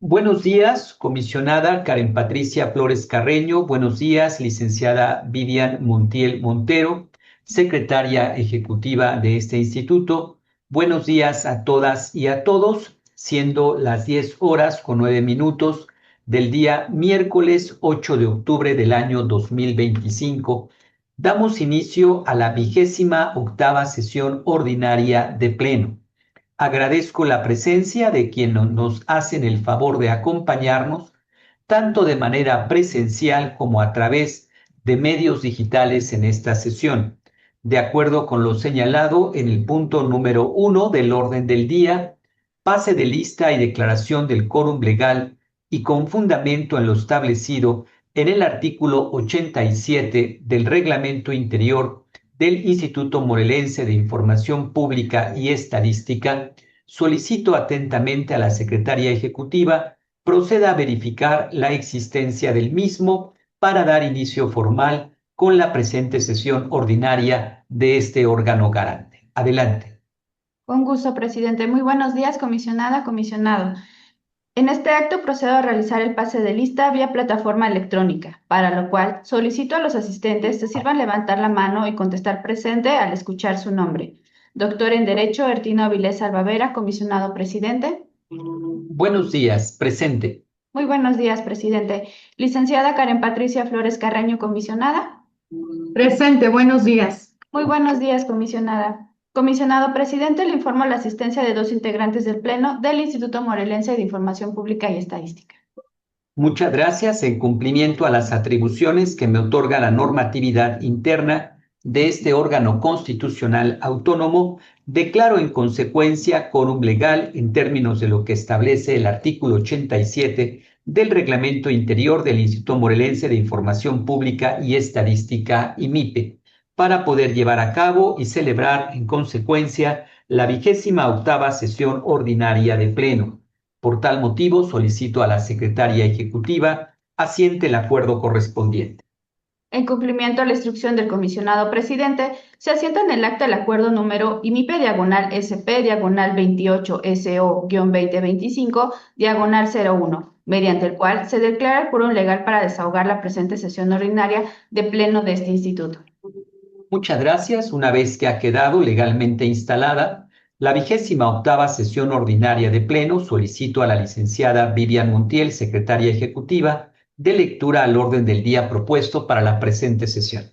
Buenos días, comisionada Karen Patricia Flores Carreño. Buenos días, licenciada Vivian Montiel Montero, secretaria ejecutiva de este instituto. Buenos días a todas y a todos, siendo las 10 horas con 9 minutos del día miércoles 8 de octubre del año 2025. Damos inicio a la 28ª sesión ordinaria de Pleno. Agradezco la presencia de quienes nos hacen el favor de acompañarnos, tanto de manera presencial como a través de medios digitales en esta sesión. De acuerdo con lo señalado en el punto número 1 del orden del día, pase de lista y declaración del quórum legal y con fundamento en lo establecido en el artículo 87 del Reglamento Interior del Instituto Morelense de Información Pública y Estadística, solicito atentamente a la Secretaría Ejecutiva proceda a verificar la existencia del mismo para dar inicio formal con la presente sesión ordinaria de este órgano garante. Adelante. Con gusto, presidente. Muy buenos días, comisionada, comisionado. En este acto procedo a realizar el pase de lista vía plataforma electrónica, para lo cual solicito a los asistentes se sirvan levantar la mano y contestar presente al escuchar su nombre. Doctor en Derecho, Ertino Avilés Albavera, comisionado presidente. Buenos días, presente. Muy buenos días, presidente. Licenciada Karen Patricia Flores Carreño, comisionada. Presente, buenos días. Muy buenos días, comisionada. Comisionado presidente, le informo la asistencia de dos integrantes del Pleno del Instituto Morelense de Información Pública y Estadística. Muchas gracias. En cumplimiento a las atribuciones que me otorga la normatividad interna de este órgano constitucional autónomo, declaro en consecuencia quórum legal en términos de lo que establece el artículo 87 del Reglamento Interior del Instituto Morelense de Información Pública y Estadística, IMIPE, para poder llevar a cabo y celebrar en consecuencia la 28ª sesión ordinaria de Pleno. Por tal motivo, solicito a la Secretaría Ejecutiva asiente el acuerdo correspondiente. En cumplimiento a la instrucción del comisionado presidente, se asienta en el acta el acuerdo número IMIPE-SP-28SO-2025-01, mediante el cual se declara el quórum legal para desahogar la presente sesión ordinaria de Pleno de este instituto. Muchas gracias. Una vez que ha quedado legalmente instalada la 28ª sesión ordinaria de Pleno, solicito a la licenciada Vivian Montiel, secretaria ejecutiva, de lectura al orden del día propuesto para la presente sesión.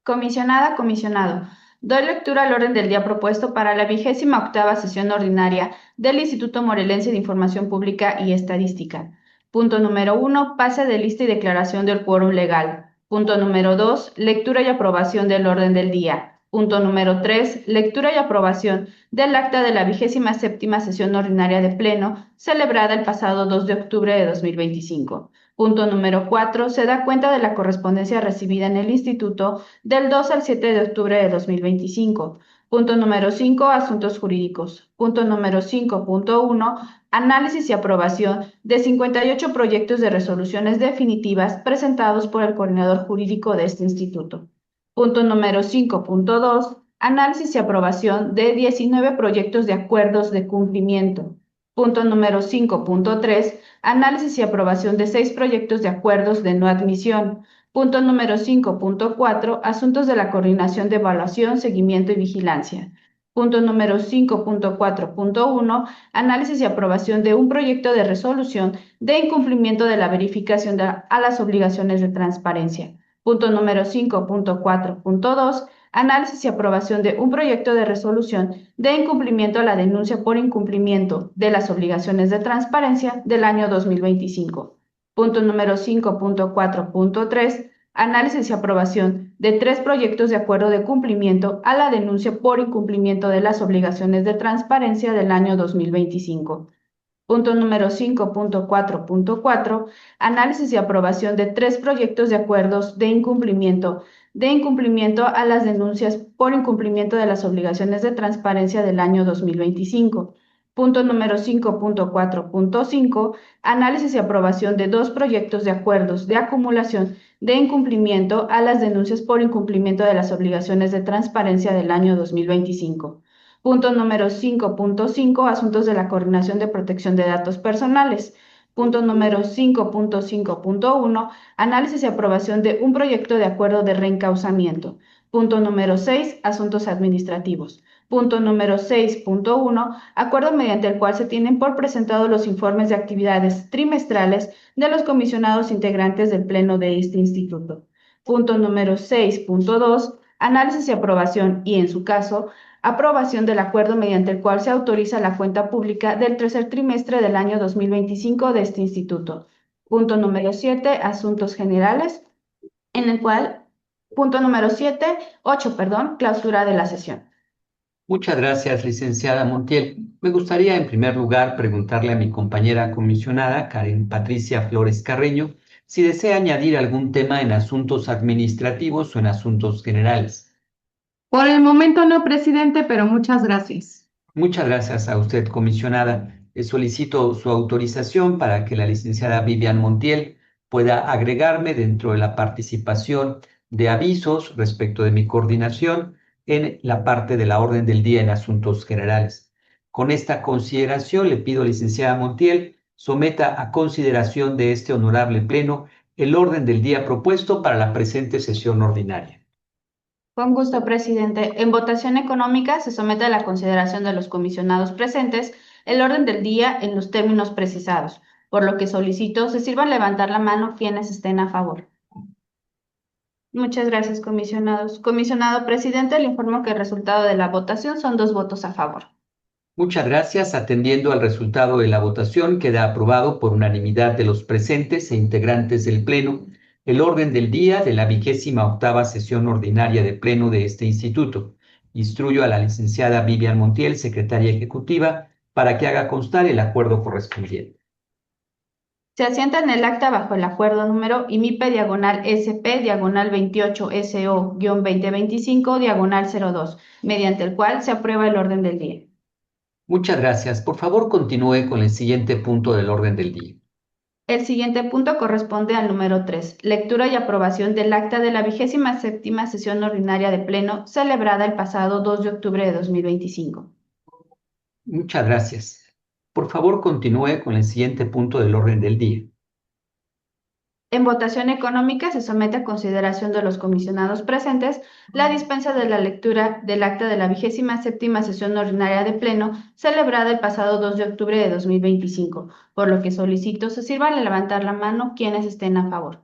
Comisionada, comisionado, doy lectura al orden del día propuesto para la 28ª sesión ordinaria del Instituto Morelense de Información Pública y Estadística. Punto número 1, pase de lista y declaración del quórum legal. Punto número 2, lectura y aprobación del orden del día. Punto número 3, lectura y aprobación del acta de la 27ª sesión ordinaria de Pleno, celebrada el pasado 2 de octubre de 2025. Punto número 4, se da cuenta de la correspondencia recibida en el Instituto del 2 al 7 de octubre de 2025. Punto número 5, asuntos jurídicos. Punto número 5.1, análisis y aprobación de 58 proyectos de resoluciones definitivas presentados por el coordinador jurídico de este instituto. Punto número 5.2, análisis y aprobación de 19 proyectos de acuerdos de cumplimiento. Punto número 5.3, análisis y aprobación de 6 proyectos de acuerdos de no admisión. Punto número 5.4, asuntos de la coordinación de evaluación, seguimiento y vigilancia. Punto número 5.4.1, análisis y aprobación de un proyecto de resolución de incumplimiento de la verificación a las obligaciones de transparencia. Punto número 5.4.2, análisis y aprobación de un proyecto de resolución de incumplimiento a la denuncia por incumplimiento de las obligaciones de transparencia del año 2025. Punto número 5.4.3, análisis y aprobación de 3 proyectos de acuerdo de cumplimiento a la denuncia por incumplimiento de las obligaciones de transparencia del año 2025. Punto número 5.4.4, análisis y aprobación de 3 proyectos de acuerdos de incumplimiento a las denuncias por incumplimiento de las obligaciones de transparencia del año 2025. Punto número 5.4.5, análisis y aprobación de 2 proyectos de acuerdos de acumulación de incumplimiento a las denuncias por incumplimiento de las obligaciones de transparencia del año 2025. Punto número 5.5, asuntos de la coordinación de protección de datos personales. Punto número 5.5.1, análisis y aprobación de un proyecto de acuerdo de reencauzamiento. Punto número 6, asuntos administrativos. Punto número 6.1, acuerdo mediante el cual se tienen por presentados los informes de actividades trimestrales de los comisionados integrantes del Pleno de este instituto. Punto número 6.2, análisis y aprobación y, en su caso, aprobación del acuerdo mediante el cual se autoriza la cuenta pública del tercer trimestre del año 2025 de este instituto. Punto número 7, asuntos generales, en el cual, punto número 8, clausura de la sesión. Muchas gracias, licenciada Montiel. Me gustaría, en primer lugar, preguntarle a mi compañera comisionada, Karen Patricia Flores Carreño, si desea añadir algún tema en asuntos administrativos o en asuntos generales. Por el momento no, presidente, pero muchas gracias. Muchas gracias a usted, comisionada. Solicito su autorización para que la licenciada Vivian Montiel pueda agregarme dentro de la participación de avisos respecto de mi coordinación en la parte de la orden del día en asuntos generales. Con esta consideración, le pido, licenciada Montiel, someta a consideración de este honorable pleno el orden del día propuesto para la presente sesión ordinaria. Con gusto, presidente. En votación económica se somete a la consideración de los comisionados presentes el orden del día en los términos precisados, por lo que solicito se sirvan levantar la mano quienes estén a favor. Muchas gracias, comisionados. Comisionado presidente, le informo que el resultado de la votación son 2 votos a favor. Muchas gracias. Atendiendo al resultado de la votación, queda aprobado por unanimidad de los presentes e integrantes del Pleno el orden del día de la 28ª sesión ordinaria de Pleno de este instituto. Instruyo a la licenciada Vivian Montiel, secretaria ejecutiva, para que haga constar el acuerdo correspondiente. Se asienta en el acta bajo el acuerdo número IMIPE/SP/28SO-2025/02, mediante el cual se aprueba el orden del día. Muchas gracias. Por favor, continúe con el siguiente punto del orden del día. El siguiente punto corresponde al número 3, lectura y aprobación del acta de la 27ª sesión ordinaria de Pleno celebrada el pasado 2 de octubre de 2025. Muchas gracias. Por favor, continúe con el siguiente punto del orden del día. En votación económica se somete a consideración de los comisionados presentes la dispensa de la lectura del acta de la 27ª sesión ordinaria de Pleno celebrada el pasado 2 de octubre de 2025, por lo que solicito se sirvan a levantar la mano quienes estén a favor.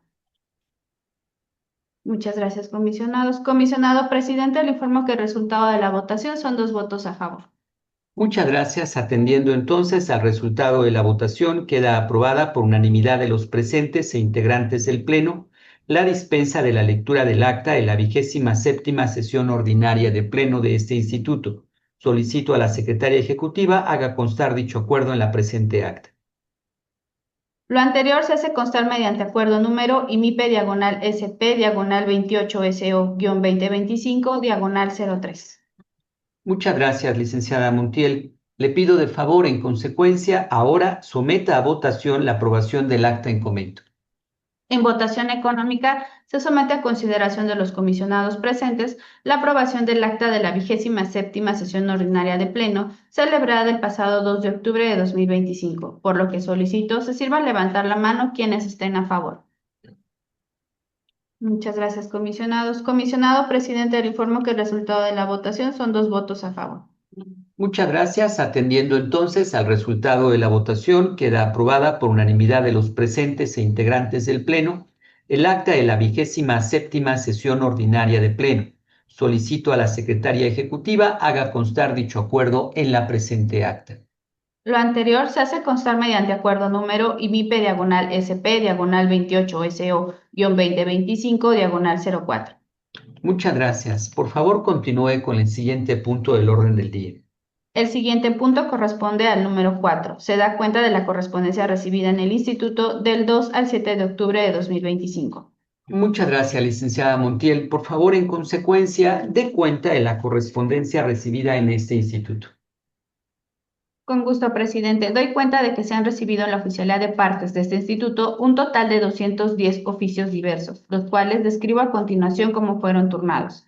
Muchas gracias, comisionados. Comisionado presidente, le informo que el resultado de la votación son 2 votos a favor. Muchas gracias. Atendiendo entonces al resultado de la votación, queda aprobada por unanimidad de los presentes e integrantes del Pleno la dispensa de la lectura del acta de la 27ª sesión ordinaria de Pleno de este instituto. Solicito a la secretaria ejecutiva haga constar dicho acuerdo en la presente acta. Lo anterior se hace constar mediante acuerdo número IMIPE/SP/28SO-2025/03. Muchas gracias, licenciada Montiel. Le pido de favor, en consecuencia, ahora someta a votación la aprobación del acta en comento. En votación económica se somete a consideración de los comisionados presentes la aprobación del acta de la 27ª sesión ordinaria de Pleno celebrada el pasado 2 de octubre de 2025, por lo que solicito se sirvan levantar la mano quienes estén a favor. Muchas gracias, comisionados. Comisionado presidente, le informo que el resultado de la votación son 2 votos a favor. Muchas gracias. Atendiendo entonces al resultado de la votación, queda aprobada por unanimidad de los presentes e integrantes del Pleno el acta de la 27ª sesión ordinaria de Pleno. Solicito a la secretaria ejecutiva haga constar dicho acuerdo en la presente acta. Lo anterior se hace constar mediante acuerdo número IMIPE/SP/28SO-2025/04. Muchas gracias. Por favor, continúe con el siguiente punto del orden del día. El siguiente punto corresponde al número 4. Se da cuenta de la correspondencia recibida en el instituto del 2 al 7 de octubre de 2025. Muchas gracias, licenciada Montiel. Por favor, en consecuencia, dé cuenta de la correspondencia recibida en este instituto. Con gusto, presidente. Doy cuenta de que se han recibido en la oficialía de partes de este instituto un total de 210 oficios diversos, los cuales describo a continuación como fueron turnados.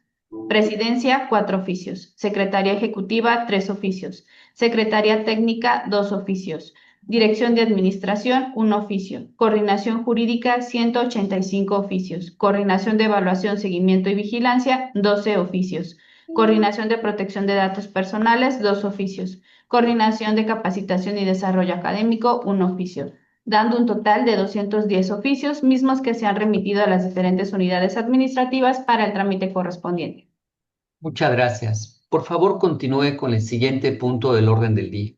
Presidencia, 4 oficios. Secretaría ejecutiva, 3 oficios. Secretaría técnica, 2 oficios. Dirección de Administración, 1 oficio. Coordinación Jurídica, 185 oficios. Coordinación de Evaluación, Seguimiento y Vigilancia, 12 oficios. Coordinación de Protección de Datos Personales, 2 oficios. Coordinación de Capacitación y Desarrollo Académico, 1 oficio, dando un total de 210 oficios, mismos que se han remitido a las diferentes unidades administrativas para el trámite correspondiente. Muchas gracias. Por favor, continúe con el siguiente punto del orden del día.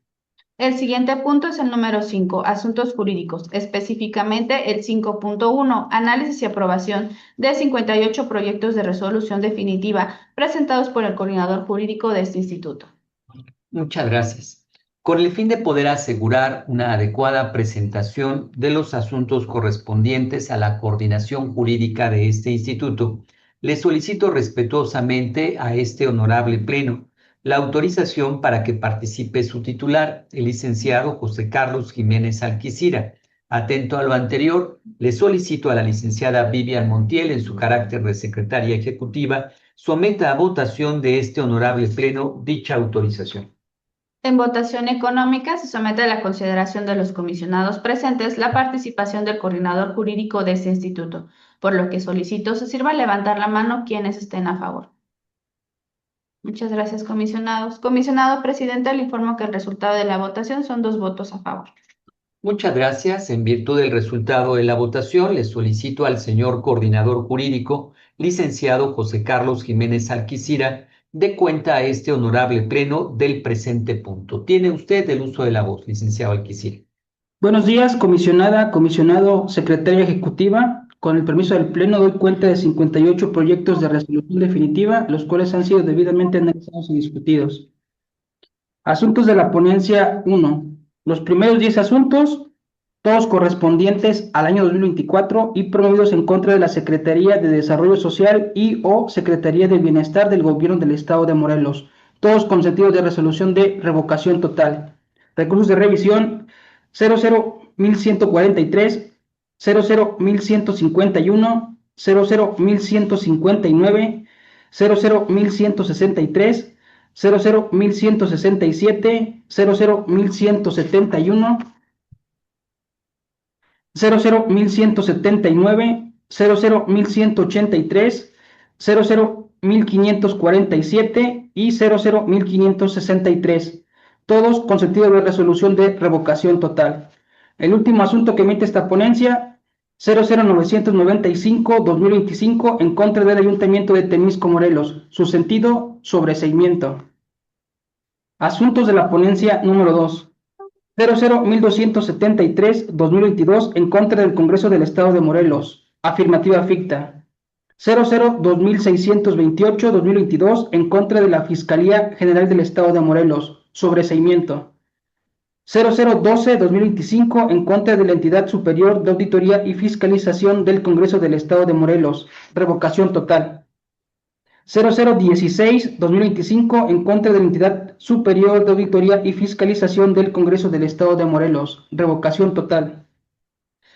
El siguiente punto es el número 5, asuntos jurídicos, específicamente el 5.1, análisis y aprobación de 58 proyectos de resolución definitiva presentados por el coordinador jurídico de este instituto. Muchas gracias. Con el fin de poder asegurar una adecuada presentación de los asuntos correspondientes a la coordinación jurídica de este instituto, le solicito respetuosamente a este honorable pleno la autorización para que participe su titular, el licenciado José Carlos Jiménez Alquicira. Atento a lo anterior, le solicito a la licenciada Vivian Montiel, en su carácter de secretaria ejecutiva, someta a votación de este honorable pleno dicha autorización. En votación económica se somete a la consideración de los comisionados presentes la participación del coordinador jurídico de este instituto, por lo que solicito se sirva levantar la mano quienes estén a favor. Muchas gracias, comisionados. Comisionado presidente, le informo que el resultado de la votación son 2 votos a favor. Muchas gracias. En virtud del resultado de la votación, le solicito al señor coordinador jurídico, licenciado José Carlos Jiménez Alquicira, dé cuenta a este honorable pleno del presente punto. Tiene usted el uso de la voz, licenciado Alquicira. Buenos días, comisionada, comisionado, secretaria ejecutiva. Con el permiso del Pleno doy cuenta de 58 proyectos de resolución definitiva, los cuales han sido debidamente analizados y discutidos. Asuntos de la ponencia 1. Los primeros 10 asuntos, todos correspondientes al año 2024 y promovidos en contra de la Secretaría de Desarrollo Social y o Secretaría de Bienestar del Gobierno del Estado de Morelos, todos con sentido de resolución de revocación total. Recursos de revisión 00.1143, 00.1151, 00.1159, 00.1163, 00.1167, 00.1171, 00.1179, 00.1183, 00.1547 y 00.1563, todos con sentido de resolución de revocación total. El último asunto que emite esta ponencia, 00995-2025, en contra del Ayuntamiento de Temisco, Morelos. Su sentido, sobreseimiento. Asuntos de la ponencia número 2. 001273-2022, en contra del Congreso del Estado de Morelos. Afirmativa ficta. 002628-2022, en contra de la Fiscalía General del Estado de Morelos. Sobreseimiento. 0012-2025, en contra de la Entidad Superior de Auditoría y Fiscalización del Congreso del Estado de Morelos. Revocación total. 0016-2025, en contra de la Entidad Superior de Auditoría y Fiscalización del Congreso del Estado de Morelos. Revocación total.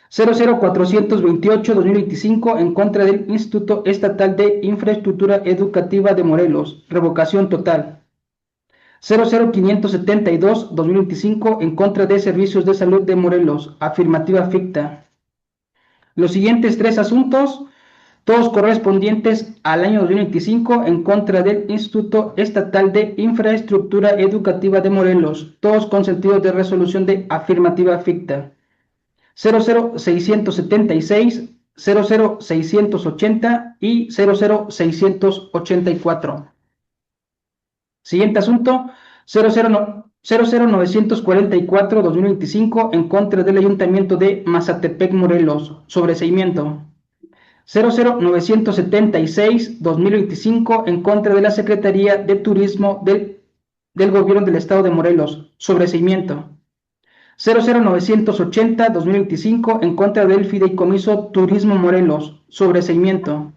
00428-2025, en contra del Instituto Estatal de Infraestructura Educativa de Morelos. Revocación total. 00572-2025, en contra de Servicios de Salud de Morelos. Afirmativa ficta. Los siguientes 3 asuntos, todos correspondientes al año 2025, en contra del Instituto Estatal de Infraestructura Educativa de Morelos, todos con sentido de resolución de afirmativa ficta. 00676, 00680 y 00684. Siguiente asunto, 00944-2025, en contra del Ayuntamiento de Mazatepec, Morelos. Sobreseimiento. 00976-2025, en contra de la Secretaría de Turismo del Gobierno del Estado de Morelos. Sobreseimiento. 00980-2025, en contra del Fideicomiso Turismo Morelos. Sobreseimiento.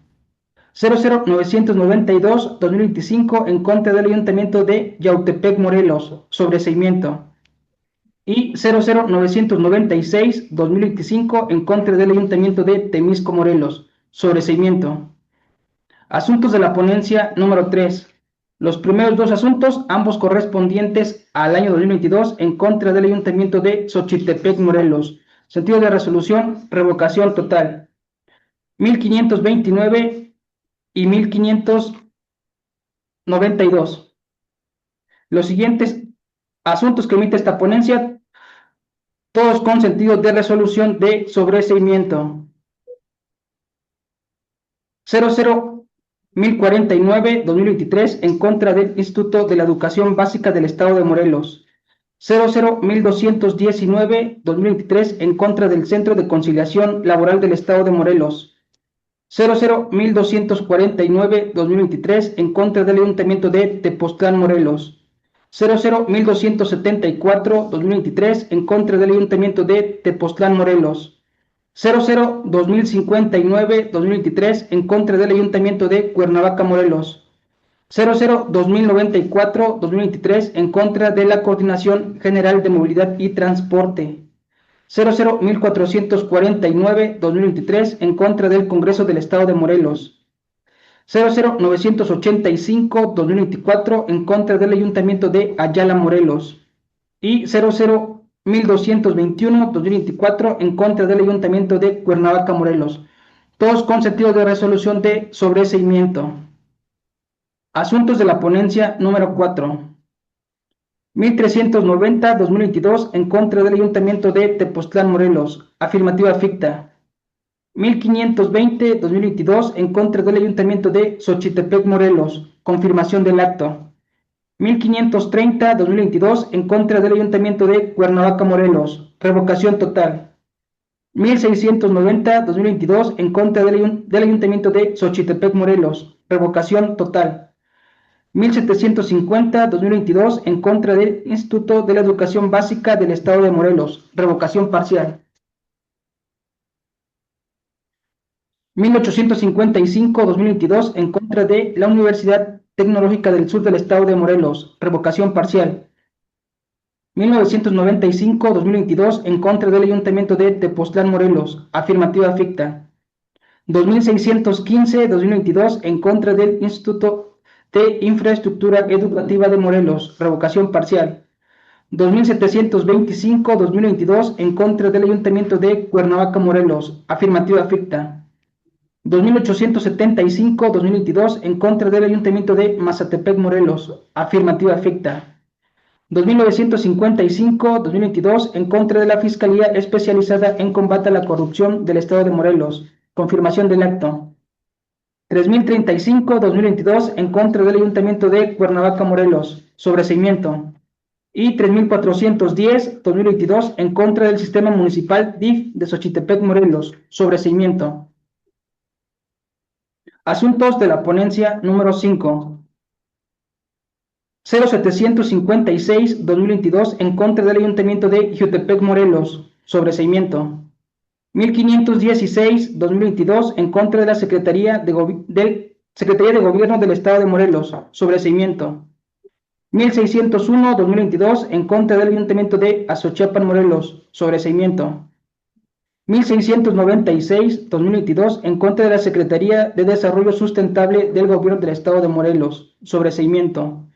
00992-2025, en contra del Ayuntamiento de Yautepec, Morelos. Sobreseimiento. Y 00996-2025, en contra del Ayuntamiento de Temisco, Morelos. Sobreseimiento. Asuntos de la ponencia número 3. Los primeros dos asuntos, ambos correspondientes al año 2022, en contra del Ayuntamiento de Xochitepec, Morelos. Sentido de resolución, revocación total. 1529 y 1592. Los siguientes asuntos que emite esta ponencia, todos con sentido de resolución de sobreseimiento. 00-1049-2023 en contra del Instituto de la Educación Básica del Estado de Morelos. 00-1219-2023 en contra del Centro de Conciliación Laboral del Estado de Morelos. 00-1249-2023 en contra del Ayuntamiento de Tepoztlán, Morelos. 00-1274-2023 en contra del Ayuntamiento de Tepoztlán, Morelos. 00-2059-2023 en contra del Ayuntamiento de Cuernavaca, Morelos. 00-2094-2023 en contra de la Coordinación General de Movilidad y Transporte. 00-1449-2023 en contra del Congreso del Estado de Morelos. 00-985-2024 en contra del Ayuntamiento de Ayala, Morelos. Y 00-1221-2024 en contra del Ayuntamiento de Cuernavaca, Morelos. Todos con sentido de resolución de sobreseimiento. Asuntos de la ponencia número 4. 1390-2022 en contra del Ayuntamiento de Tepoztlán, Morelos. Afirmativa ficta. 1520-2022 en contra del Ayuntamiento de Xochitepec, Morelos. Confirmación del acto. 1530-2022 en contra del Ayuntamiento de Cuernavaca, Morelos. Revocación total. 1690-2022 en contra del Ayuntamiento de Xochitepec, Morelos. Revocación total. 1750-2022 en contra del Instituto de la Educación Básica del Estado de Morelos. Revocación parcial. 1855-2022 en contra de la Universidad Tecnológica del Sur del Estado de Morelos. Revocación parcial. 1995-2022 en contra del Ayuntamiento de Tepoztlán, Morelos. Afirmativa ficta. 2615-2022 en contra del Instituto de Infraestructura Educativa de Morelos. Revocación parcial. 2725-2022 en contra del Ayuntamiento de Cuernavaca, Morelos. Afirmativa ficta. 2875-2022 en contra del Ayuntamiento de Mazatepec, Morelos. Afirmativa ficta. 2955-2022 en contra de la Fiscalía Especializada en Combate a la Corrupción del Estado de Morelos. Confirmación del acto. 3035-2022 en contra del Ayuntamiento de Cuernavaca, Morelos. Sobreseimiento. Y 3410-2022 en contra del Sistema Municipal DIF de Xochitepec, Morelos. Sobreseimiento. Asuntos de la ponencia número 5. 0756-2022 en contra del Ayuntamiento de Jiutepec, Morelos. Sobreseimiento. 1516-2022 en contra de la Secretaría de Gobierno del Estado de Morelos. Sobreseimiento. 1601-2022 en contra del Ayuntamiento de Azochiapan, Morelos. Sobreseimiento. 1696-2022 en contra de la Secretaría de Desarrollo Sustentable del Gobierno del Estado de Morelos. Sobreseimiento.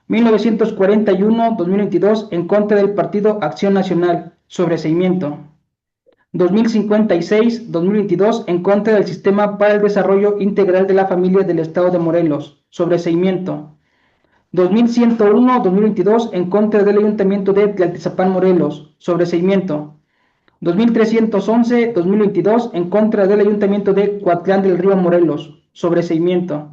1941-2022 en contra del Partido Acción Nacional. Sobreseimiento. 2056-2022 en contra del Sistema para el Desarrollo Integral de la Familia del Estado de Morelos. Sobreseimiento. 2101-2022 en contra del Ayuntamiento de Tlaltizapán, Morelos. Sobreseimiento. 2311-2022 en contra del Ayuntamiento de Coatlán del Río, Morelos. Sobreseimiento.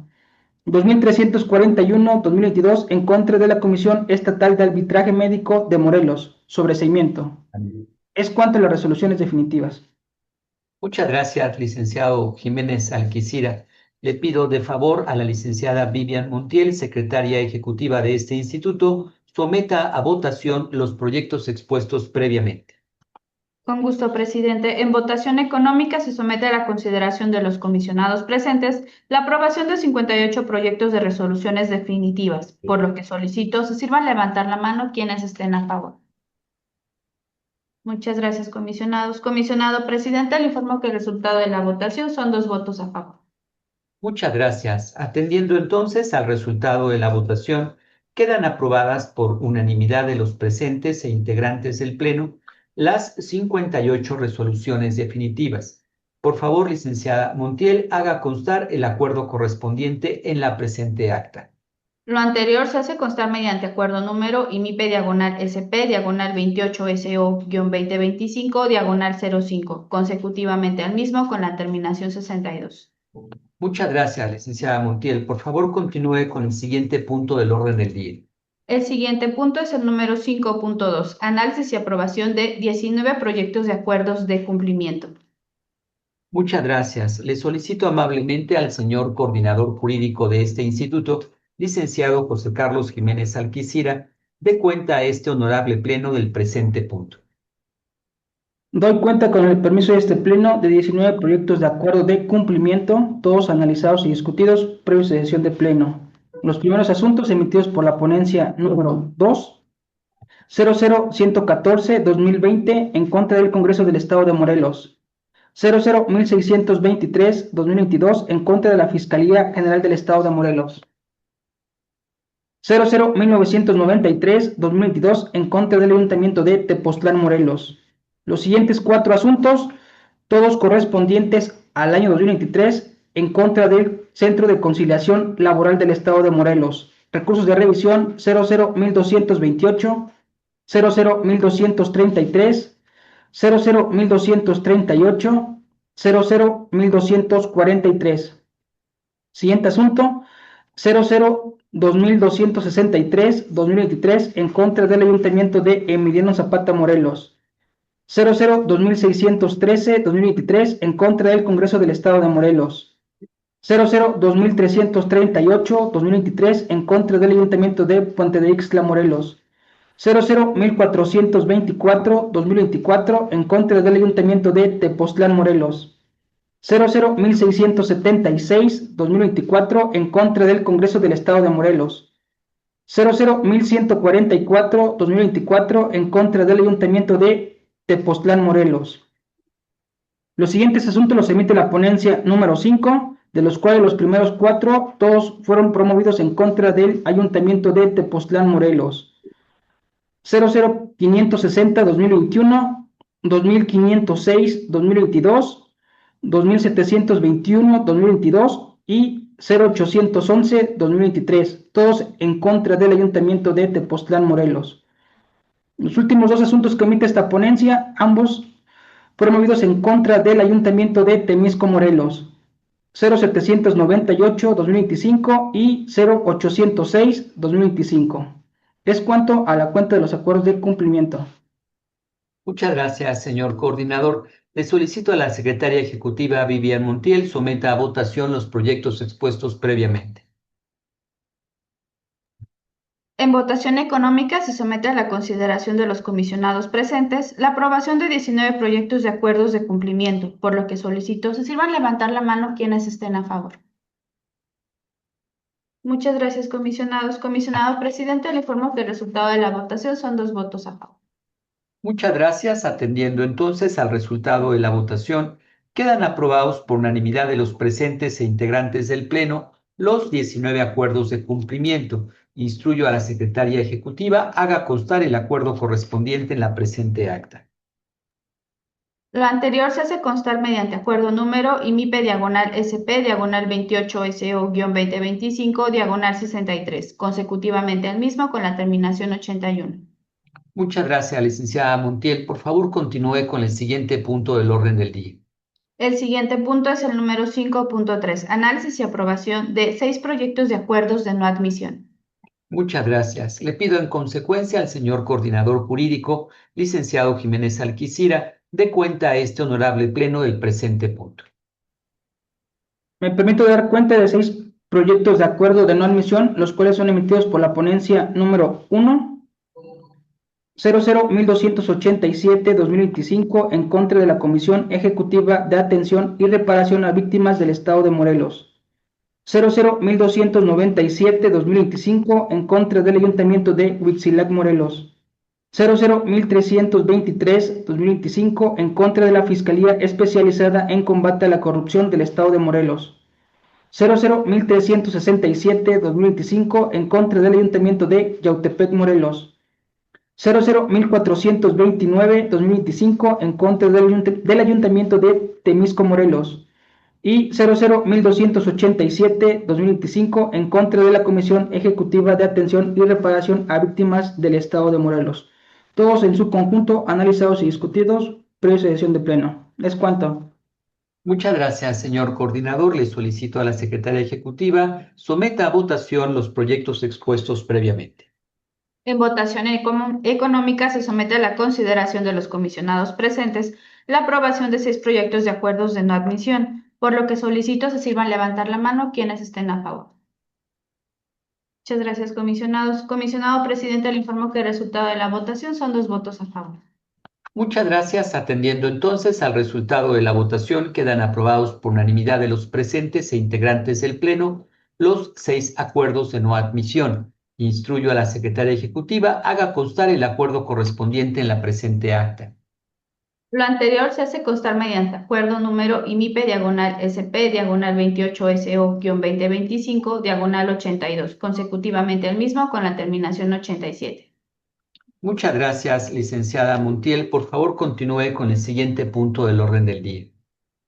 2341-2022 en contra de la Comisión Estatal de Arbitraje Médico de Morelos. Sobreseimiento. Es cuanto a las resoluciones definitivas. Muchas gracias, licenciado Jiménez Alquicira. Le pido de favor a la licenciada Vivian Montiel, secretaria ejecutiva de este instituto, someta a votación los proyectos expuestos previamente. Con gusto, presidente. En votación económica se somete a la consideración de los comisionados presentes la aprobación de 58 proyectos de resoluciones definitivas, por lo que solicito se sirvan levantar la mano quienes estén a favor. Muchas gracias, comisionados. Comisionado presidente, le informo que el resultado de la votación son 2 votos a favor. Muchas gracias. Atendiendo entonces al resultado de la votación, quedan aprobadas por unanimidad de los presentes e integrantes del Pleno las 58 resoluciones definitivas. Por favor, licenciada Montiel, haga constar el acuerdo correspondiente en la presente acta. Lo anterior se hace constar mediante acuerdo número IMIP/SP/28SO-2025/05, consecutivamente al mismo con la terminación 62. Muchas gracias, licenciada Montiel. Por favor, continúe con el siguiente punto del orden del día. El siguiente punto es el número 5.2, análisis y aprobación de 19 proyectos de acuerdos de cumplimiento. Muchas gracias. Le solicito amablemente al señor coordinador jurídico de este instituto, licenciado José Carlos Jiménez Alquicira, dé cuenta a este honorable pleno del presente punto. Doy cuenta con el permiso de este pleno de 19 proyectos de acuerdo de cumplimiento, todos analizados y discutidos previa sesión de pleno. Los primeros asuntos emitidos por la ponencia número 2, 00114-2020 en contra del Congreso del Estado de Morelos. 001623-2022 en contra de la Fiscalía General del Estado de Morelos. 001993-2022 en contra del Ayuntamiento de Tepoztlán, Morelos. Los siguientes 4 asuntos, todos correspondientes al año 2023, en contra del Centro de Conciliación Laboral del Estado de Morelos. Recursos de revisión 001228, 001233, 001238, 001243. Siguiente asunto, 002263-2023 en contra del Ayuntamiento de Emiliano Zapata, Morelos. 002613-2023 en contra del Congreso del Estado de Morelos. 002338-2023 en contra del Ayuntamiento de Puente de Ixtla, Morelos. 001424-2024 en contra del Ayuntamiento de Tepoztlán, Morelos. 001676-2024 en contra del Congreso del Estado de Morelos. 001144-2024 en contra del Ayuntamiento de Tepoztlán, Morelos. Los siguientes asuntos los emite la ponencia número 5, de los cuales los primeros 4, todos fueron promovidos en contra del Ayuntamiento de Tepoztlán, Morelos. 00560-2021, 2506-2022, 2721-2022 y 0811-2023, todos en contra del Ayuntamiento de Tepoztlán, Morelos. Los últimos 2 asuntos que emite esta ponencia, ambos promovidos en contra del Ayuntamiento de Temisco, Morelos. 0798-2025 y 0806-2025. Es cuanto a la cuenta de los acuerdos de cumplimiento. Muchas gracias, señor coordinador. Le solicito a la secretaria ejecutiva Vivian Montiel someta a votación los proyectos expuestos previamente. En votación económica se somete a la consideración de los comisionados presentes la aprobación de 19 proyectos de acuerdos de cumplimiento, por lo que solicito se sirvan levantar la mano quienes estén a favor. Muchas gracias, comisionados. Comisionado presidente, le informo que el resultado de la votación son 2 votos a favor. Muchas gracias. Atendiendo entonces al resultado de la votación, quedan aprobados por unanimidad de los presentes e integrantes del Pleno los 19 acuerdos de cumplimiento. Instruyo a la secretaria ejecutiva haga constar el acuerdo correspondiente en la presente acta. Lo anterior se hace constar mediante acuerdo número IMIP/SP/28SO-2025/63, consecutivamente al mismo con la terminación 81. Muchas gracias, licenciada Montiel. Por favor, continúe con el siguiente punto del orden del día. El siguiente punto es el número 5.3, análisis y aprobación de 6 proyectos de acuerdos de no admisión. Muchas gracias. Le pido en consecuencia al señor coordinador jurídico, licenciado Jiménez Alquicira, dé cuenta a este honorable pleno del presente punto. Me permito dar cuenta de 6 proyectos de acuerdo de no admisión, los cuales son emitidos por la ponencia número 1, 001287-2025 en contra de la Comisión Ejecutiva de Atención y Reparación a Víctimas del Estado de Morelos. 001297-2025 en contra del Ayuntamiento de Huitzilac, Morelos. 001323-2025 en contra de la Fiscalía Especializada en Combate a la Corrupción del Estado de Morelos. 001367-2025 en contra del Ayuntamiento de Yautepec, Morelos. 001429-2025 en contra del Ayuntamiento de Temisco, Morelos. Y 001287-2025 en contra de la Comisión Ejecutiva de Atención y Reparación a Víctimas del Estado de Morelos. Todos en su conjunto analizados y discutidos previa sesión de pleno. Es cuanto. Muchas gracias, señor coordinador. Le solicito a la secretaria ejecutiva someta a votación los proyectos expuestos previamente. En votación económica se somete a la consideración de los comisionados presentes la aprobación de 6 proyectos de acuerdos de no admisión, por lo que solicito se sirvan levantar la mano quienes estén a favor. Muchas gracias, comisionados. Comisionado presidente, le informo que el resultado de la votación son 2 votos a favor. Muchas gracias. Atendiendo entonces al resultado de la votación, quedan aprobados por unanimidad de los presentes e integrantes del Pleno los 6 acuerdos de no admisión. Instruyo a la secretaria ejecutiva haga constar el acuerdo correspondiente en la presente acta. Lo anterior se hace constar mediante acuerdo número IMIPE/SP/28SO-2025/82, consecutivamente el mismo con la terminación 87. Muchas gracias, licenciada Montiel. Por favor, continúe con el siguiente punto del orden del día.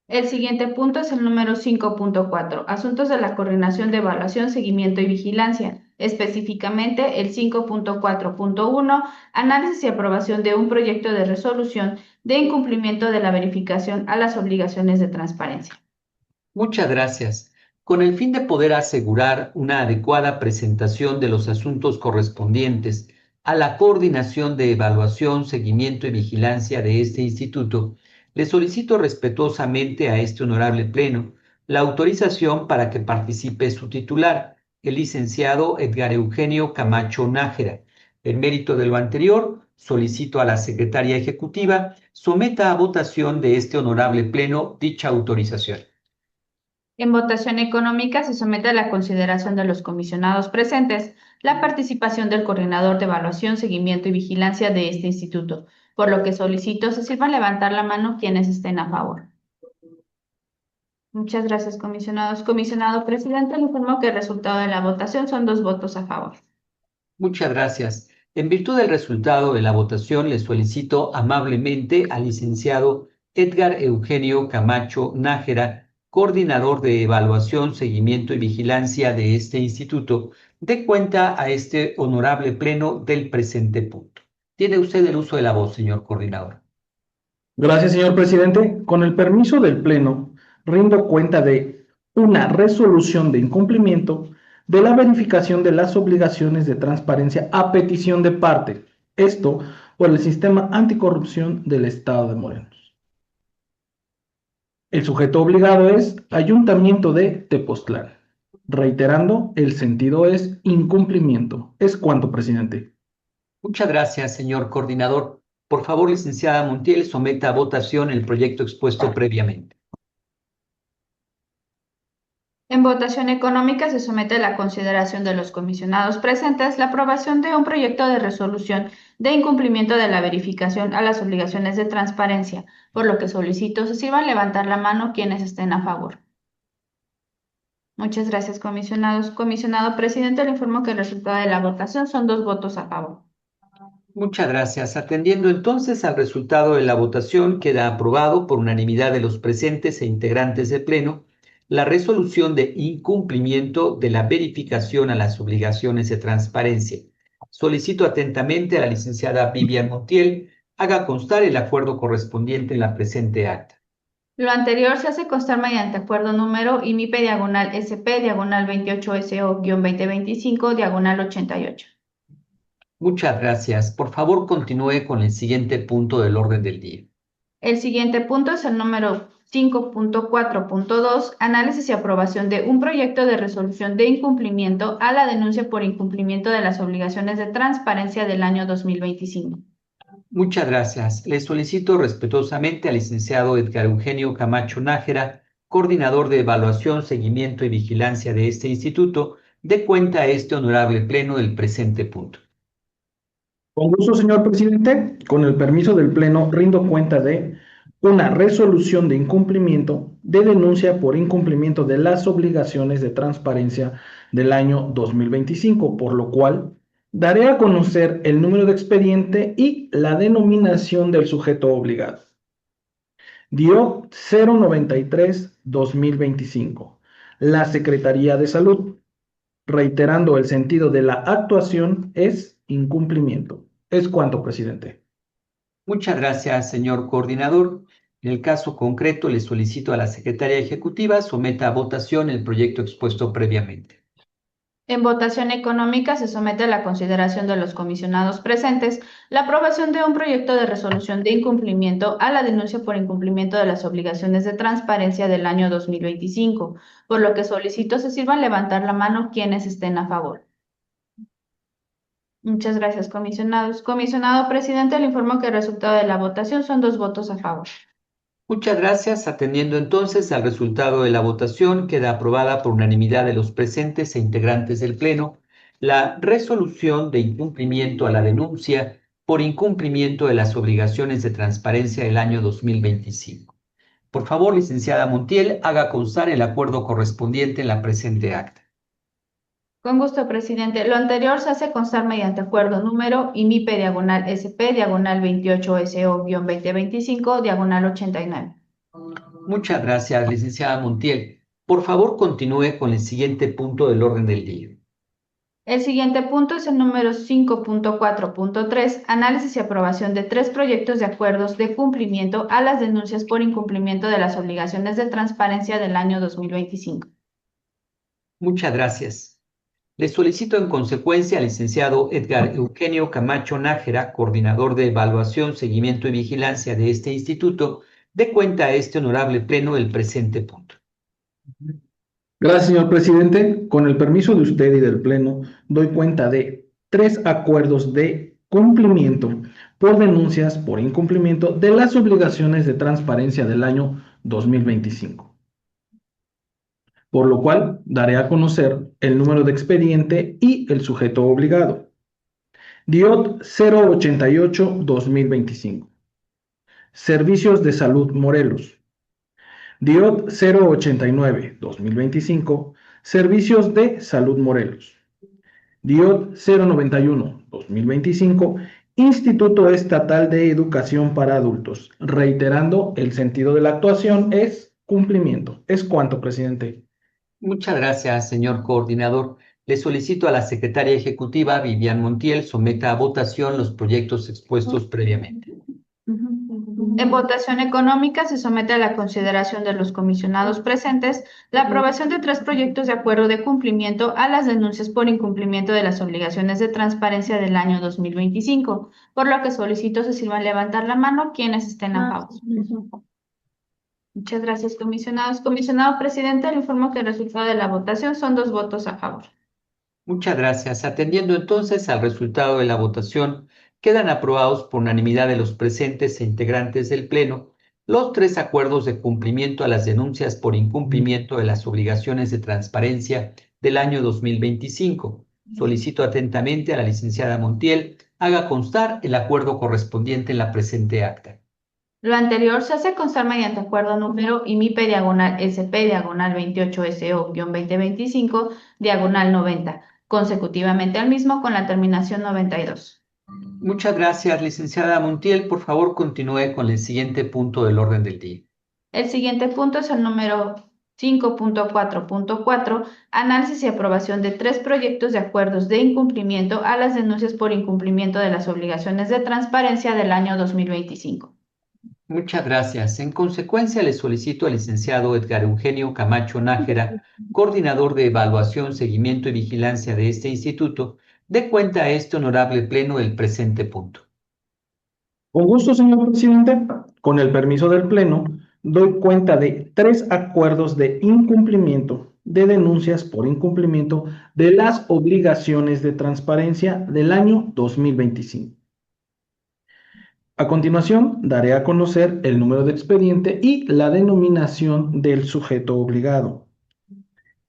El siguiente punto es el número 5.4, asuntos de la coordinación de evaluación, seguimiento y vigilancia. Específicamente, el 5.4.1, análisis y aprobación de un proyecto de resolución de incumplimiento de la verificación a las obligaciones de transparencia. Muchas gracias. Con el fin de poder asegurar una adecuada presentación de los asuntos correspondientes a la coordinación de evaluación, seguimiento y vigilancia de este instituto, le solicito respetuosamente a este honorable Pleno la autorización para que participe su titular, el licenciado Edgar Eugenio Camacho Nájera. En mérito de lo anterior, solicito a la secretaria ejecutiva someta a votación de este honorable Pleno dicha autorización. En votación económica se somete a la consideración de los comisionados presentes la participación del coordinador de evaluación, seguimiento y vigilancia de este instituto, por lo que solicito se sirvan levantar la mano quienes estén a favor. Muchas gracias, comisionados. Comisionado presidente, le informo que el resultado de la votación son 2 votos a favor. Muchas gracias. En virtud del resultado de la votación, le solicito amablemente al licenciado Edgar Eugenio Camacho Nájera, coordinador de evaluación, seguimiento y vigilancia de este instituto, dé cuenta a este honorable Pleno del presente punto. Tiene usted el uso de la voz, señor coordinador. Gracias, señor presidente. Con el permiso del Pleno, rindo cuenta de una resolución de incumplimiento de la verificación de las obligaciones de transparencia a petición de parte, esto por el Sistema Anticorrupción del Estado de Morelos. El sujeto obligado es Ayuntamiento de Tepoztlán. Reiterando, el sentido es incumplimiento. Es cuanto, presidente. Muchas gracias, señor coordinador. Por favor, licenciada Montiel, someta a votación el proyecto expuesto previamente. En votación económica se somete a la consideración de los comisionados presentes la aprobación de un proyecto de resolución de incumplimiento de la verificación a las obligaciones de transparencia, por lo que solicito se sirvan levantar la mano quienes estén a favor. Muchas gracias, comisionados. Comisionado presidente, le informo que el resultado de la votación son 2 votos a favor. Muchas gracias. Atendiendo entonces al resultado de la votación, queda aprobado por unanimidad de los presentes e integrantes del Pleno la resolución de incumplimiento de la verificación a las obligaciones de transparencia. Solicito atentamente a la licenciada Vivian Montiel haga constar el acuerdo correspondiente en la presente acta. Lo anterior se hace constar mediante acuerdo número IMIPE/SP/28SO-2025/88. Muchas gracias. Por favor, continúe con el siguiente punto del orden del día. El siguiente punto es el número 5.4.2, análisis y aprobación de un proyecto de resolución de incumplimiento a la denuncia por incumplimiento de las obligaciones de transparencia del año 2025. Muchas gracias. Le solicito respetuosamente al licenciado Edgar Eugenio Camacho Nájera, coordinador de evaluación, seguimiento y vigilancia de este instituto, dé cuenta a este honorable Pleno del presente punto. Con gusto, señor presidente. Con el permiso del Pleno, rindo cuenta de una resolución de incumplimiento de denuncia por incumplimiento de las obligaciones de transparencia del año 2025, por lo cual daré a conocer el número de expediente y la denominación del sujeto obligado. DIOP 093-2025. La Secretaría de Salud, reiterando el sentido de la actuación, es incumplimiento. Es cuanto, presidente. Muchas gracias, señor coordinador. En el caso concreto, le solicito a la Secretaria Ejecutiva someta a votación el proyecto expuesto previamente. En votación económica se somete a la consideración de los comisionados presentes la aprobación de un proyecto de resolución de incumplimiento a la denuncia por incumplimiento de las obligaciones de transparencia del año 2025, por lo que solicito se sirvan levantar la mano quienes estén a favor. Muchas gracias, comisionados. Comisionado presidente, le informo que el resultado de la votación son 2 votos a favor. Muchas gracias. Atendiendo entonces al resultado de la votación, queda aprobada por unanimidad de los presentes e integrantes del Pleno la resolución de incumplimiento a la denuncia por incumplimiento de las obligaciones de transparencia del año 2025. Por favor, licenciada Montiel, haga constar el acuerdo correspondiente en la presente acta. Con gusto, presidente. Lo anterior se hace constar mediante acuerdo número IMIP/SP/28SO-2025/89. Muchas gracias, licenciada Montiel. Por favor, continúe con el siguiente punto del orden del día. El siguiente punto es el número 5.4.3, análisis y aprobación de 3 proyectos de acuerdos de cumplimiento a las denuncias por incumplimiento de las obligaciones de transparencia del año 2025. Muchas gracias. Le solicito en consecuencia al licenciado Edgar Eugenio Camacho Nájera, coordinador de evaluación, seguimiento y vigilancia de este instituto, dé cuenta a este honorable pleno del presente punto. Gracias, señor presidente. Con el permiso de usted y del Pleno, doy cuenta de 3 acuerdos de cumplimiento por denuncias por incumplimiento de las obligaciones de transparencia del año 2025. Por lo cual, daré a conocer el número de expediente y el sujeto obligado. DIOT 088-2025. Servicios de Salud Morelos. DIOT 089-2025. Servicios de Salud Morelos. DIOT 091-2025. Instituto Estatal de Educación para Adultos. Reiterando, el sentido de la actuación es cumplimiento. Es cuanto, presidente. Muchas gracias, señor coordinador. Le solicito a la secretaria ejecutiva, Vivian Montiel, someta a votación los proyectos expuestos previamente. En votación económica se somete a la consideración de los comisionados presentes la aprobación de 3 proyectos de acuerdo de cumplimiento a las denuncias por incumplimiento de las obligaciones de transparencia del año 2025, por lo que solicito se sirvan levantar la mano quienes estén a favor. Muchas gracias, comisionados. Comisionado presidente, le informo que el resultado de la votación son 2 votos a favor. Muchas gracias. Atendiendo entonces al resultado de la votación, quedan aprobados por unanimidad de los presentes e integrantes del Pleno los 3 acuerdos de cumplimiento a las denuncias por incumplimiento de las obligaciones de transparencia del año 2025. Solicito atentamente a la licenciada Montiel haga constar el acuerdo correspondiente en la presente acta. Lo anterior se hace constar mediante acuerdo número IMIP/SP/28SO-2025/90, consecutivamente al mismo con la terminación 92. Muchas gracias, licenciada Montiel. Por favor, continúe con el siguiente punto del orden del día. El siguiente punto es el número 5.4.4, análisis y aprobación de 3 proyectos de acuerdos de incumplimiento a las denuncias por incumplimiento de las obligaciones de transparencia del año 2025. Muchas gracias. En consecuencia, le solicito al licenciado Edgar Eugenio Camacho Nájera, coordinador de evaluación, seguimiento y vigilancia de este instituto, dé cuenta a este honorable pleno del presente punto. Con gusto, señor presidente. Con el permiso del Pleno, doy cuenta de 3 acuerdos de incumplimiento de denuncias por incumplimiento de las obligaciones de transparencia del año 2025. A continuación, daré a conocer el número de expediente y la denominación del sujeto obligado.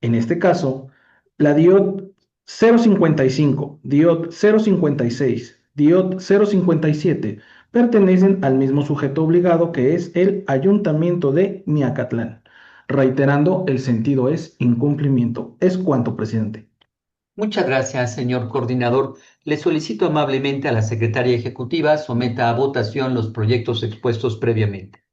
En este caso, la DIOT 055, DIOT 056, DIOT 057, pertenecen al mismo sujeto obligado que es el Ayuntamiento de Miacatlán. Reiterando, el sentido es incumplimiento. Es cuanto, presidente. Muchas gracias, señor coordinador. Le solicito amablemente a la secretaria ejecutiva someta a votación los proyectos expuestos previamente.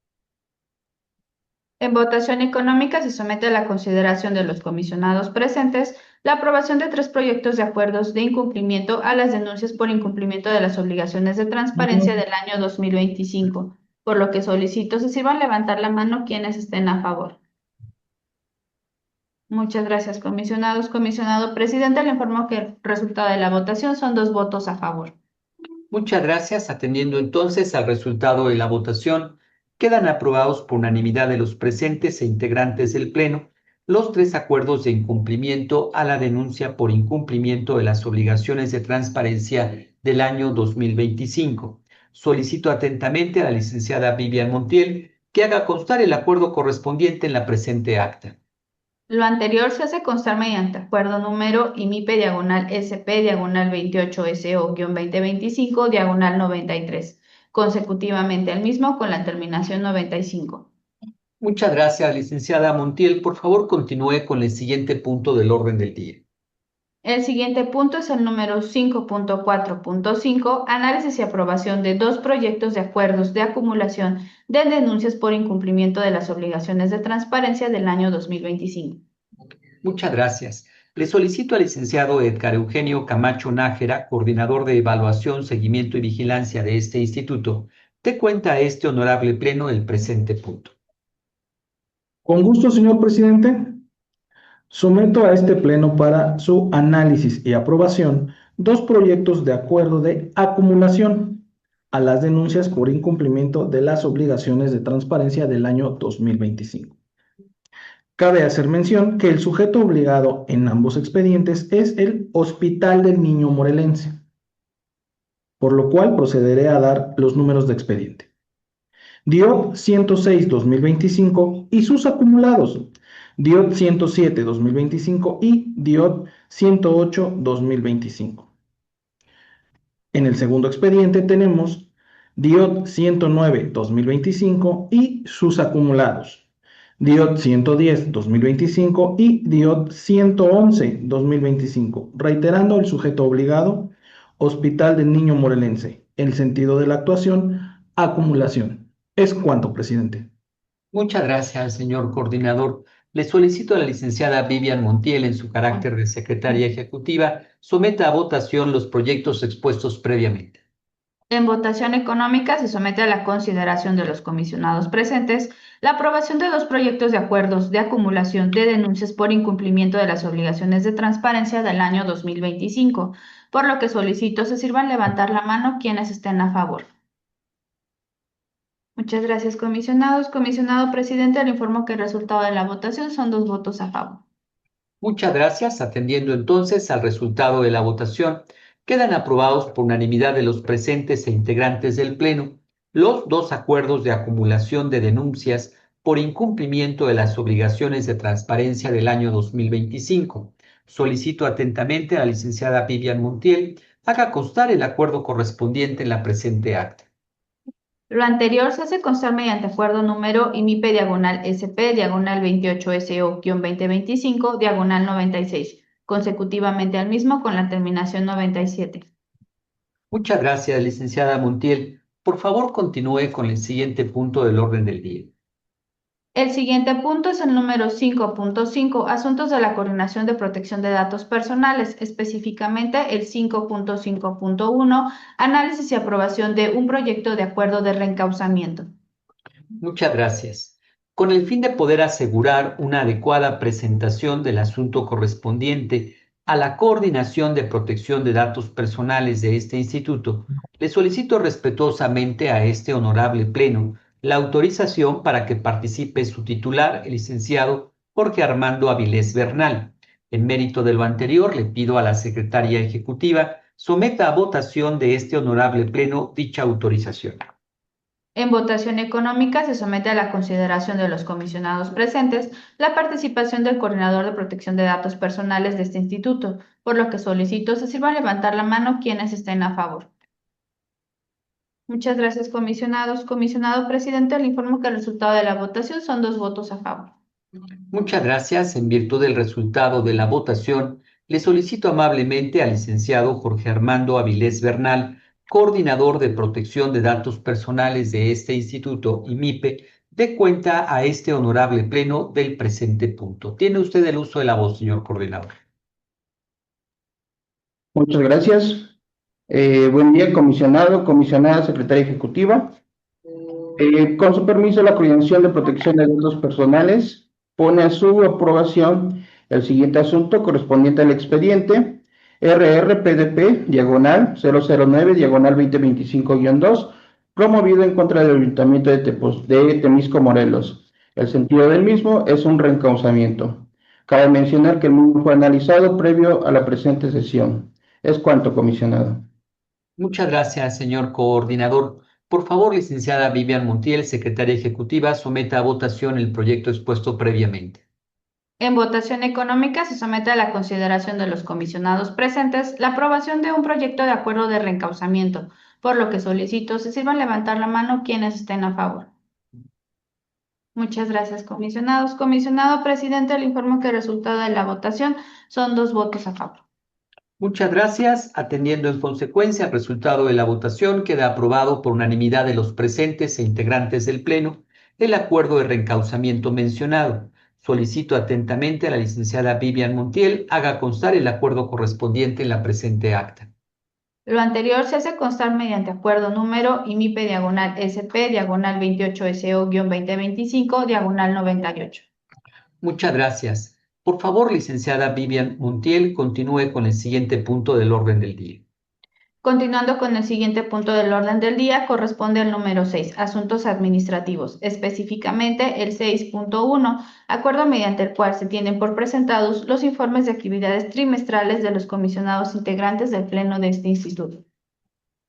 En votación económica se somete a la consideración de los comisionados presentes la aprobación de 3 proyectos de acuerdos de incumplimiento a las denuncias por incumplimiento de las obligaciones de transparencia del año 2025, por lo que solicito se sirvan levantar la mano quienes estén a favor. Muchas gracias, comisionados. Comisionado presidente, le informo que el resultado de la votación son 2 votos a favor. Muchas gracias. Atendiendo entonces al resultado de la votación, quedan aprobados por unanimidad de los presentes e integrantes del Pleno los 3 acuerdos de incumplimiento a la denuncia por incumplimiento de las obligaciones de transparencia del año 2025. Solicito atentamente a la licenciada Vivian Montiel que haga constar el acuerdo correspondiente en la presente acta. Lo anterior se hace constar mediante acuerdo número IMIPE/SP/28SO-2025/93, consecutivamente al mismo con la terminación 95. Muchas gracias, licenciada Montiel. Por favor, continúe con el siguiente punto del orden del día. El siguiente punto es el número 5.4.5, análisis y aprobación de 2 proyectos de acuerdos de acumulación de denuncias por incumplimiento de las obligaciones de transparencia del año 2025. Muchas gracias. Le solicito al licenciado Edgar Eugenio Camacho Nájera, coordinador de evaluación, seguimiento y vigilancia de este instituto, dé cuenta a este honorable pleno del presente punto. Con gusto, señor presidente. Someto a este pleno para su análisis y aprobación 2 proyectos de acuerdo de acumulación a las denuncias por incumplimiento de las obligaciones de transparencia del año 2025. Cabe hacer mención que el sujeto obligado en ambos expedientes es el Hospital del Niño Morelense, por lo cual procederé a dar los números de expediente. DIOT 106-2025 y sus acumulados, DIOT 107-2025 y DIOT 108-2025. En el segundo expediente tenemos DIOT 109-2025 y sus acumulados, DIOT 110-2025 y DIOT 111-2025, reiterando el sujeto obligado, Hospital del Niño Morelense. El sentido de la actuación, acumulación. Es cuanto, presidente. Muchas gracias, señor coordinador. Le solicito a la licenciada Vivian Montiel, en su carácter de secretaria ejecutiva, someta a votación los proyectos expuestos previamente. En votación económica se somete a la consideración de los comisionados presentes la aprobación de 2 proyectos de acuerdos de acumulación de denuncias por incumplimiento de las obligaciones de transparencia del año 2025, por lo que solicito se sirvan levantar la mano quienes estén a favor. Muchas gracias, comisionados. Comisionado presidente, le informo que el resultado de la votación son 2 votos a favor. Muchas gracias. Atendiendo entonces al resultado de la votación, quedan aprobados por unanimidad de los presentes e integrantes del Pleno los 2 acuerdos de acumulación de denuncias por incumplimiento de las obligaciones de transparencia del año 2025. Solicito atentamente a la licenciada Vivian Montiel haga constar el acuerdo correspondiente en la presente acta. Lo anterior se hace constar mediante acuerdo número IMIPE/SP/28SO-2025/96, consecutivamente al mismo con la terminación 97. Muchas gracias, licenciada Montiel. Por favor, continúe con el siguiente punto del orden del día. El siguiente punto es el número 5.5, asuntos de la coordinación de protección de datos personales, específicamente el 5.5.1, análisis y aprobación de un proyecto de acuerdo de reencauzamiento. Muchas gracias. Con el fin de poder asegurar una adecuada presentación del asunto correspondiente a la coordinación de protección de datos personales de este instituto, le solicito respetuosamente a este honorable pleno la autorización para que participe su titular, el licenciado Jorge Armando Avilés Bernal. En mérito de lo anterior, le pido a la secretaria ejecutiva someta a votación de este honorable pleno dicha autorización. En votación económica se somete a la consideración de los comisionados presentes la participación del coordinador de protección de datos personales de este instituto, por lo que solicito se sirva levantar la mano quienes estén a favor. Muchas gracias, comisionados. Comisionado presidente, le informo que el resultado de la votación son 2 votos a favor. Muchas gracias. En virtud del resultado de la votación, le solicito amablemente al licenciado Jorge Armando Avilés Bernal, coordinador de protección de datos personales de este instituto IMIPE, dé cuenta a este honorable pleno del presente punto. Tiene usted el uso de la voz, señor coordinador. Muchas gracias. Buen día, comisionado, comisionada, secretaria ejecutiva. Con su permiso, la Coordinación de Protección de Datos Personales pone a su aprobación el siguiente asunto correspondiente al expediente RRPDP, diagonal 009, diagonal 2025-2, promovido en contra del Ayuntamiento de Temisco, Morelos. El sentido del mismo es un reencauzamiento. Cabe mencionar que el mismo fue analizado previo a la presente sesión. Es cuanto, comisionado. Muchas gracias, señor coordinador. Por favor, licenciada Vivian Montiel, secretaria ejecutiva, someta a votación el proyecto expuesto previamente. En votación económica se somete a la consideración de los comisionados presentes la aprobación de un proyecto de acuerdo de reencauzamiento, por lo que solicito se sirvan levantar la mano quienes estén a favor. Muchas gracias, comisionados. Comisionado presidente, le informo que el resultado de la votación son 2 votos a favor. Muchas gracias. Atendiendo en consecuencia al resultado de la votación, queda aprobado por unanimidad de los presentes e integrantes del Pleno el acuerdo de reencauzamiento mencionado. Solicito atentamente a la licenciada Vivian Montiel haga constar el acuerdo correspondiente en la presente acta. Lo anterior se hace constar mediante acuerdo número IMIPE diagonal SP diagonal 28SO-2025 diagonal 98. Muchas gracias. Por favor, licenciada Vivian Montiel, continúe con el siguiente punto del orden del día. Continuando con el siguiente punto del orden del día, corresponde al número 6, asuntos administrativos, específicamente el 6.1, acuerdo mediante el cual se tienen por presentados los informes de actividades trimestrales de los comisionados integrantes del Pleno de este instituto.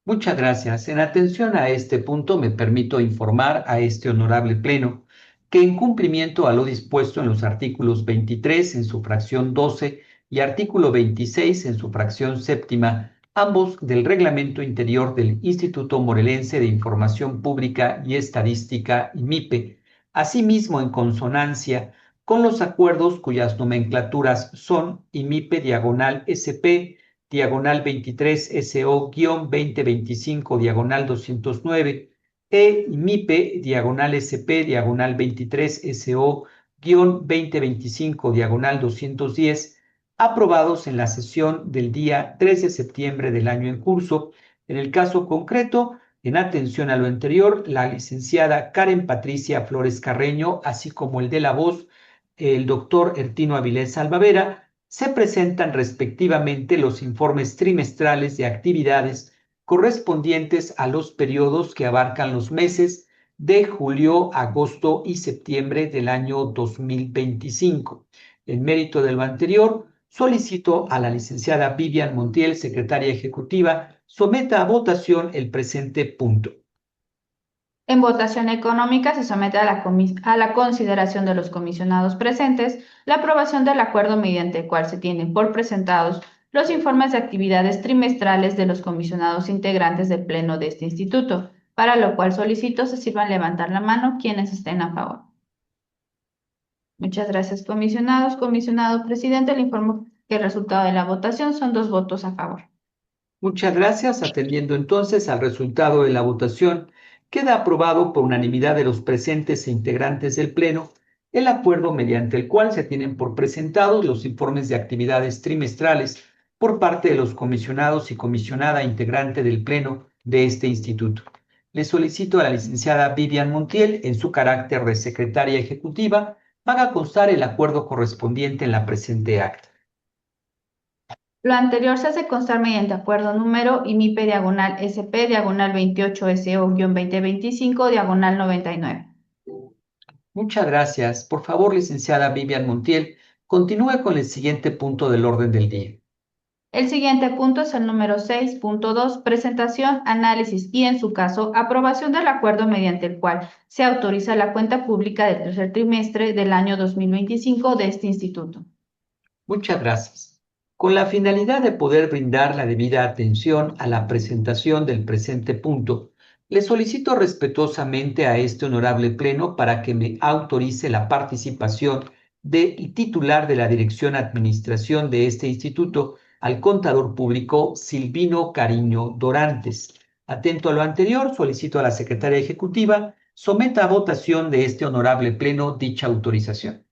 Muchas gracias. En atención a este punto, me permito informar a este honorable Pleno que en cumplimiento a lo dispuesto en los artículos 23 en su fracción 12 y artículo 26 en su fracción séptima, ambos del Reglamento Interior del Instituto Morelense de Información Pública y Estadística, IMIPE, asimismo en consonancia con los acuerdos cuyas nomenclaturas son IMIPE diagonal SP, diagonal 23 SO-2025, diagonal 209, IMIPE, diagonal SP, diagonal 23 SO-2025, diagonal 210, aprobados en la sesión del día 3 de septiembre del año en curso. En el caso concreto, en atención a lo anterior, la licenciada Karen Patricia Flores Carreño, así como el de la voz, el doctor Ertino Avilés Salvavera, se presentan respectivamente los informes trimestrales de actividades correspondientes a los periodos que abarcan los meses de julio, agosto y septiembre del año 2025. En mérito de lo anterior, solicito a la licenciada Vivian Montiel, secretaria ejecutiva, someta a votación el presente punto. En votación económica se somete a la consideración de los comisionados presentes la aprobación del acuerdo mediante el cual se tienen por presentados los informes de actividades trimestrales de los comisionados integrantes del Pleno de este instituto, para lo cual solicito se sirvan levantar la mano quienes estén a favor. Muchas gracias, comisionados. Comisionado presidente, le informo que el resultado de la votación son 2 votos a favor. Muchas gracias. Atendiendo entonces al resultado de la votación, queda aprobado por unanimidad de los presentes e integrantes del Pleno el acuerdo mediante el cual se tienen por presentados los informes de actividades trimestrales por parte de los comisionados y comisionada integrante del Pleno de este instituto. Le solicito a la licenciada Vivian Montiel, en su carácter de secretaria ejecutiva, haga constar el acuerdo correspondiente en la presente acta. Lo anterior se hace constar mediante acuerdo número IMIPE diagonal SP diagonal 28 SO-2025 diagonal 99. Muchas gracias. Por favor, licenciada Vivian Montiel, continúe con el siguiente punto del orden del día. El siguiente punto es el número 6.2, presentación, análisis y, en su caso, aprobación del acuerdo mediante el cual se autoriza la cuenta pública del tercer trimestre del año 2025 de este instituto. Muchas gracias. Con la finalidad de poder brindar la debida atención a la presentación del presente punto, Le solicito respetuosamente a este honorable pleno para que me autorice la participación del titular de la Dirección Administración de este instituto, al contador público Silvino Cariño Dorantes. Atento a lo anterior, solicito a la Secretaria Ejecutiva someta a votación de este honorable pleno dicha autorización.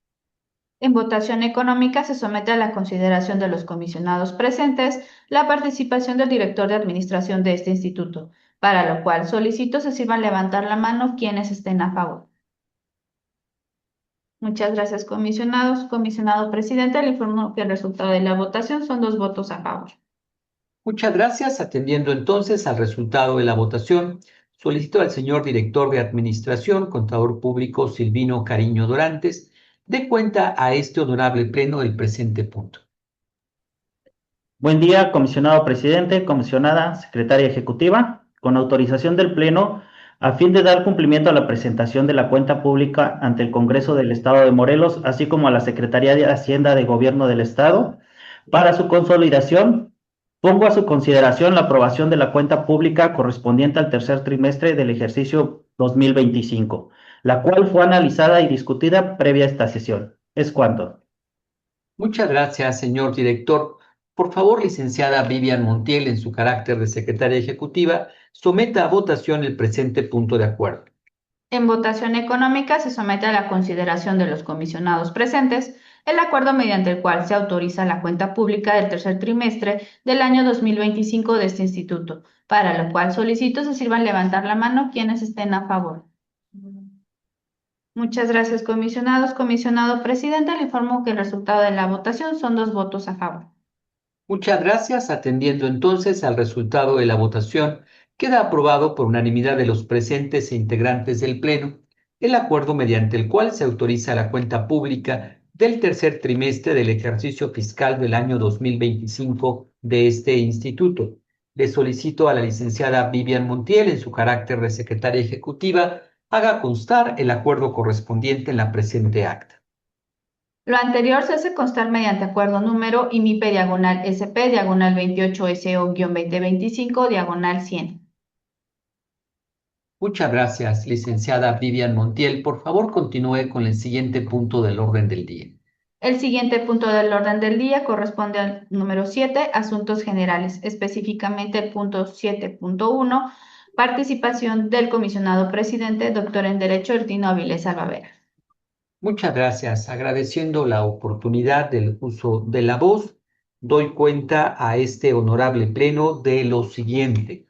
En votación económica se somete a la consideración de los comisionados presentes la participación del director de administración de este instituto, para lo cual solicito se sirvan levantar la mano quienes estén a favor. Muchas gracias, comisionados. Comisionado presidente, le informo que el resultado de la votación son 2 votos a favor. Muchas gracias. Atendiendo entonces al resultado de la votación, solicito al señor director de Administración, contador público Silvino Cariño Dorantes, dé cuenta a este honorable pleno del presente punto. Buen día, comisionado presidente, comisionada, secretaria ejecutiva. Con autorización del Pleno, a fin de dar cumplimiento a la presentación de la cuenta pública ante el Congreso del Estado de Morelos, así como a la Secretaría de Hacienda de Gobierno del Estado, para su consolidación, pongo a su consideración la aprobación de la cuenta pública correspondiente al tercer trimestre del ejercicio 2025, la cual fue analizada y discutida previa a esta sesión. Es cuanto. Muchas gracias, señor director. Por favor, licenciada Vivian Montiel, en su carácter de secretaria ejecutiva, someta a votación el presente punto de acuerdo. En votación económica se somete a la consideración de los comisionados presentes el acuerdo mediante el cual se autoriza la cuenta pública del tercer trimestre del año 2025 de este instituto, para lo cual solicito se sirvan levantar la mano quienes estén a favor. Muchas gracias, comisionados. Comisionado presidente, le informo que el resultado de la votación son 2 votos a favor. Muchas gracias. Atendiendo entonces al resultado de la votación, queda aprobado por unanimidad de los presentes e integrantes del Pleno el acuerdo mediante el cual se autoriza la cuenta pública del tercer trimestre del ejercicio fiscal del año 2025 de este instituto. Le solicito a la licenciada Vivian Montiel, en su carácter de secretaria ejecutiva, haga constar el acuerdo correspondiente en la presente acta. Lo anterior se hace constar mediante acuerdo número IMIP/SP/28SO-2025/100. Muchas gracias, licenciada Vivian Montiel. Por favor, continúe con el siguiente punto del orden del día. El siguiente punto del orden del día corresponde al número 7, asuntos generales, específicamente el punto 7.1, participación del comisionado presidente, doctor en Derecho Ertino Avilés Albavera. Muchas gracias. Agradeciendo la oportunidad del uso de la voz, doy cuenta a este honorable pleno de lo siguiente.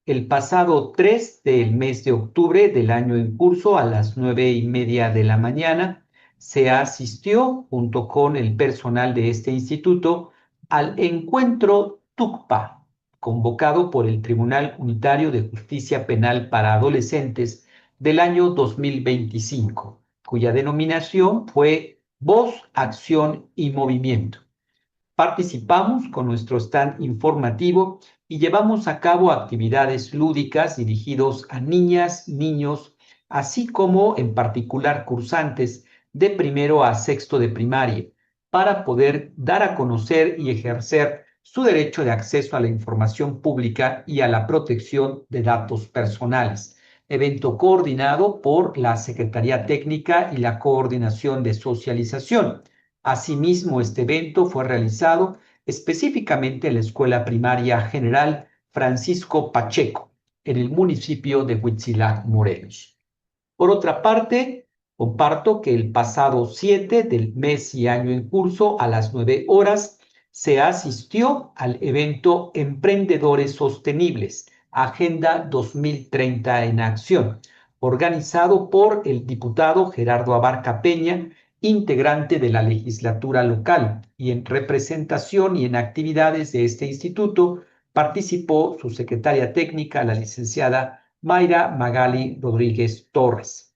El pasado 3 del mes de octubre del año en curso, a las 9:30 de la mañana, se asistió junto con el personal de este instituto al encuentro TUCPA, convocado por el Tribunal Unitario de Justicia Penal para Adolescentes del año 2025, cuya denominación fue Voz, Acción y Movimiento. Participamos con nuestro stand informativo y llevamos a cabo actividades lúdicas dirigidos a niñas, niños, así como en particular cursantes de primero a sexto de primaria, para poder dar a conocer y ejercer su derecho de acceso a la información pública y a la protección de datos personales. Evento coordinado por la Secretaría Técnica y la Coordinación de Socialización. Asimismo, este evento fue realizado específicamente en la Escuela Primaria General Francisco Pacheco, en el municipio de Huitzilac, Morelos. Por otra parte, comparto que el pasado 7 del mes y año en curso, a las 9 horas, se asistió al evento Emprendedores Sostenibles, Agenda 2030 en Acción, organizado por el diputado Gerardo Abarca Peña, integrante de la legislatura local, y en representación y en actividades de este instituto participó su secretaria técnica, la licenciada Mayra Magali Rodríguez Torres.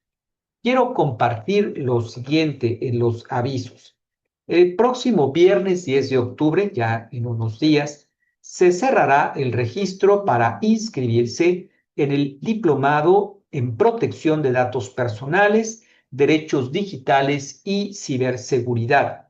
Quiero compartir lo siguiente en los avisos. El próximo viernes 10 de octubre, ya en unos días, se cerrará el registro para inscribirse en el Diplomado en Protección de Datos Personales, Derechos Digitales y Ciberseguridad.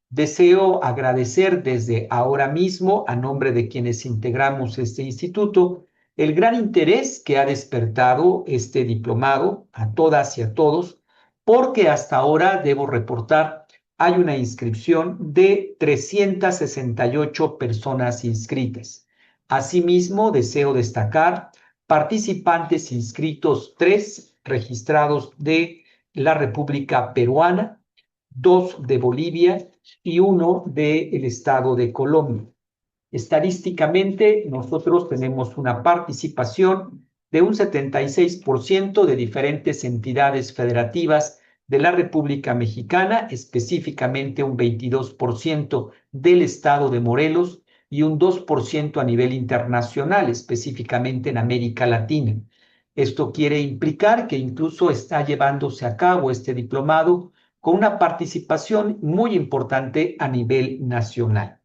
Deseo agradecer desde ahora mismo, a nombre de quienes integramos este instituto, el gran interés que ha despertado este diplomado a todas y a todos, porque hasta ahora, debo reportar, hay una inscripción de 368 personas inscritas. Asimismo, deseo destacar participantes inscritos, 3 registrados de la República Peruana, 2 de Bolivia y 1 del estado de Colombia. Estadísticamente, nosotros tenemos una participación de un 76% de diferentes entidades federativas de la República Mexicana, específicamente un 22% del estado de Morelos y un 2% a nivel internacional, específicamente en América Latina. Esto quiere implicar que incluso está llevándose a cabo este diplomado con una participación muy importante a nivel nacional.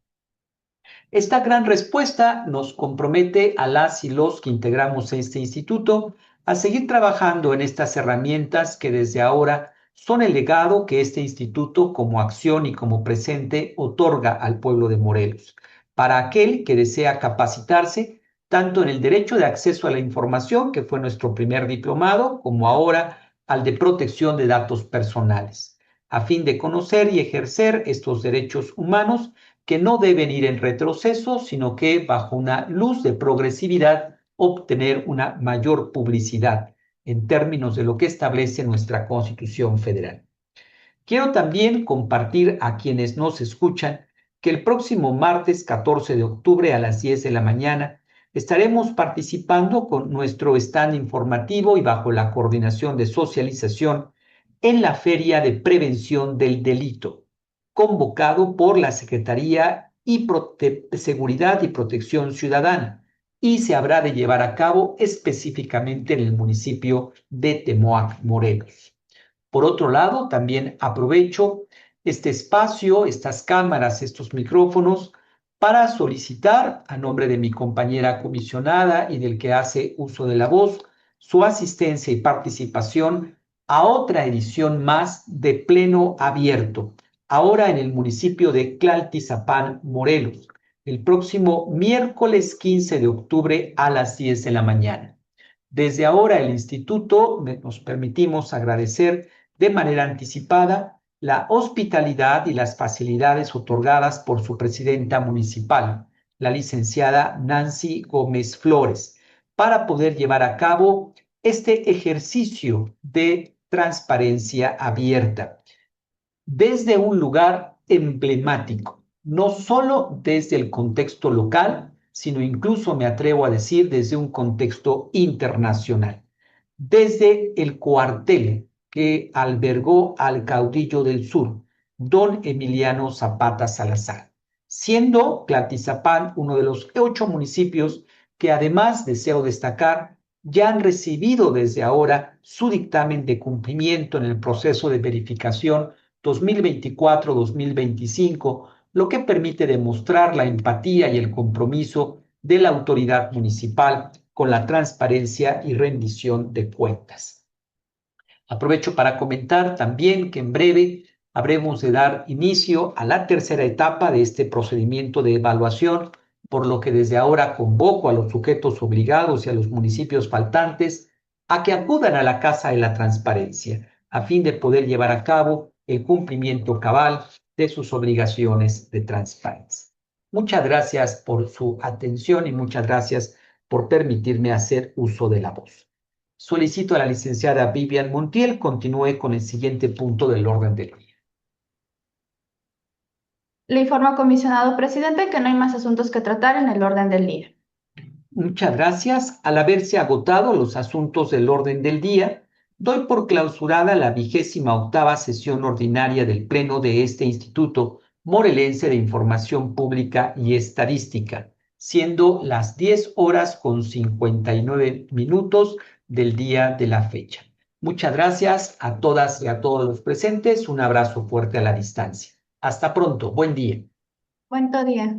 Esta gran respuesta nos compromete a las y los que integramos este instituto a seguir trabajando en estas herramientas que desde ahora son el legado que este instituto como acción y como presente otorga al pueblo de Morelos, para aquel que desea capacitarse tanto en el derecho de acceso a la información, que fue nuestro primer diplomado, como ahora al de protección de datos personales, a fin de conocer y ejercer estos derechos humanos que no deben ir en retroceso, sino que bajo una luz de progresividad obtener una mayor publicidad en términos de lo que establece nuestra Constitución Federal. Quiero también compartir a quienes nos escuchan que el próximo martes 14 de octubre a las 10 de la mañana estaremos participando con nuestro stand informativo y bajo la coordinación de socialización en la Feria de Prevención del Delito, convocado por la Secretaría de Seguridad y Protección Ciudadana, y se habrá de llevar a cabo específicamente en el municipio de Temoac, Morelos. Por otro lado, también aprovecho este espacio, estas cámaras, estos micrófonos, para solicitar, a nombre de mi compañera comisionada y del que hace uso de la voz, su asistencia y participación a otra edición más de Pleno Abierto, ahora en el municipio de Tlaltizapán, Morelos, el próximo miércoles 15 de octubre a las 10 de la mañana. Desde ahora el instituto nos permitimos agradecer de manera anticipada la hospitalidad y las facilidades otorgadas por su presidenta municipal, la licenciada Nancy Gómez Flores, para poder llevar a cabo este ejercicio de transparencia abierta desde un lugar emblemático, no solo desde el contexto local, sino incluso, me atrevo a decir, desde un contexto internacional, desde el cuartel que albergó al caudillo del sur, don Emiliano Zapata Salazar, siendo Tlaltizapán uno de los 8 municipios que, además, deseo destacar, ya han recibido desde ahora su dictamen de cumplimiento en el proceso de verificación 2024-2025, lo que permite demostrar la empatía y el compromiso de la autoridad municipal con la transparencia y rendición de cuentas. Aprovecho para comentar también que en breve habremos de dar inicio a la tercera etapa de este procedimiento de evaluación, por lo que desde ahora convoco a los sujetos obligados y a los municipios faltantes a que acudan a la Casa de la Transparencia, a fin de poder llevar a cabo el cumplimiento cabal de sus obligaciones de transparencia. Muchas gracias por su atención y muchas gracias por permitirme hacer uso de la voz. Solicito a la licenciada Vivian Montiel continúe con el siguiente punto del orden del día. Le informo, comisionado presidente, que no hay más asuntos que tratar en el orden del día. Muchas gracias. Al haberse agotado los asuntos del orden del día, doy por clausurada la 28ª sesión ordinaria del Pleno de este Instituto Morelense de Información Pública y Estadística, siendo las 10:59 del día de la fecha. Muchas gracias a todas y a todos los presentes. Un abrazo fuerte a la distancia. Hasta pronto. Buen día. Buen día.